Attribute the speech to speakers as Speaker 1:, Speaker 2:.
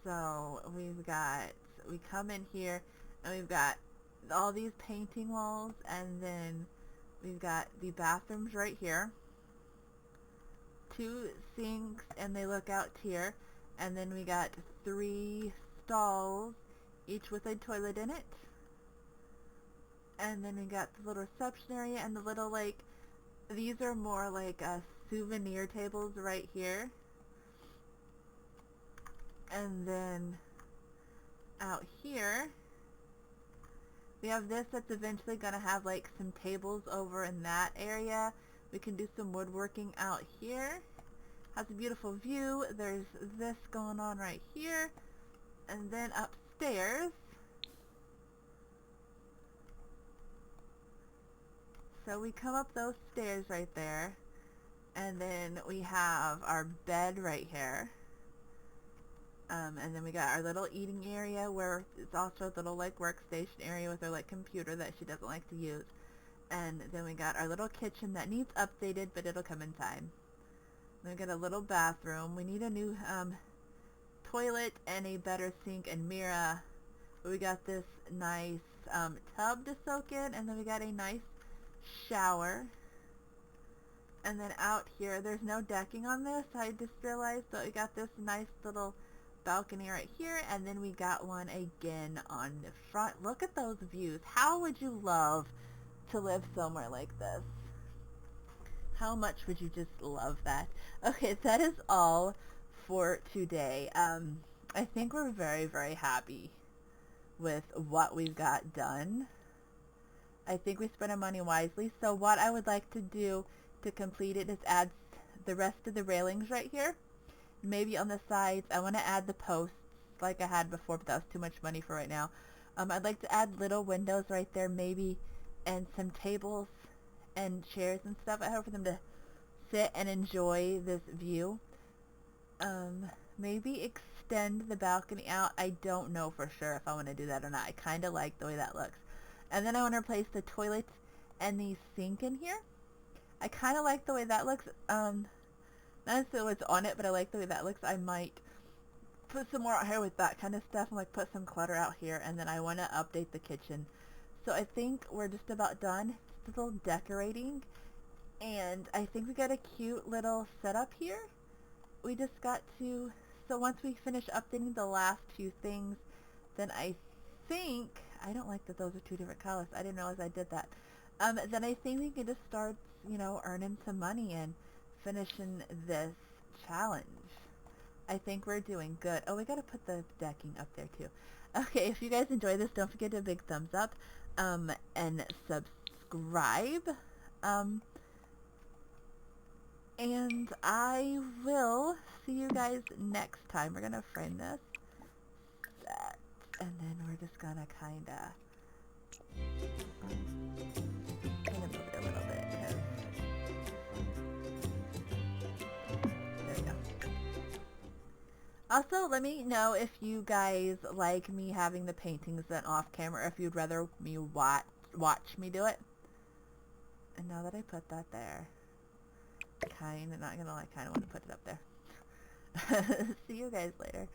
Speaker 1: So we come in here and we've got all these painting walls, and then we've got the bathrooms right here, 2 sinks, and they look out here, and then we got 3 stalls, each with a toilet in it, and then we got the little reception area and the little, like, these are more like souvenir tables right here. And then out here we have this that's eventually going to have like some tables over in that area. We can do some woodworking out here. Has a beautiful view. There's this going on right here. And then upstairs, so we come up those stairs right there, and then we have our bed right here. And then we got our little eating area where it's also a little like workstation area with her like computer that she doesn't like to use. And then we got our little kitchen that needs updated, but it'll come in time. Then we got a little bathroom. We need a new toilet and a better sink and mirror. But we got this nice tub to soak in, and then we got a nice shower. And then out here, there's no decking on this, I just realized, but we got this nice little balcony right here, and then we got one again on the front. Look at those views. How would you love to live somewhere like this? How much would you just love that? Okay, that is all for today. I think we're very, very happy with what we've got done. I think we spent our money wisely. So what I would like to do to complete it is add the rest of the railings right here. Maybe on the sides. I want to add the posts like I had before, but that was too much money for right now. I'd like to add little windows right there maybe, and some tables and chairs and stuff. I hope for them to sit and enjoy this view. Maybe extend the balcony out. I don't know for sure if I want to do that or not. I kind of like the way that looks. And then I want to replace the toilet and the sink in here. I kind of like the way that looks. Not necessarily what's on it, but I like the way that looks. I might put some more out here with that kind of stuff and like put some clutter out here, and then I want to update the kitchen. So I think we're just about done. Just a little decorating, and I think we got a cute little setup here. We just got to, so once we finish updating the last few things, then I think, I don't like that those are 2 different colors. I didn't realize I did that. Then I think we can just start, you know, earning some money and finishing this challenge. I think we're doing good. Oh, we gotta put the decking up there too. Okay, if you guys enjoy this, don't forget to big thumbs up, and subscribe. And I will see you guys next time. We're gonna frame this, that, and then we're just gonna kinda move it a little bit, because there we go. Also, let me know if you guys like me having the paintings done off camera, or if you'd rather me watch me do it. And now that I put that there, not gonna lie, kind of want to put it up there. See you guys later.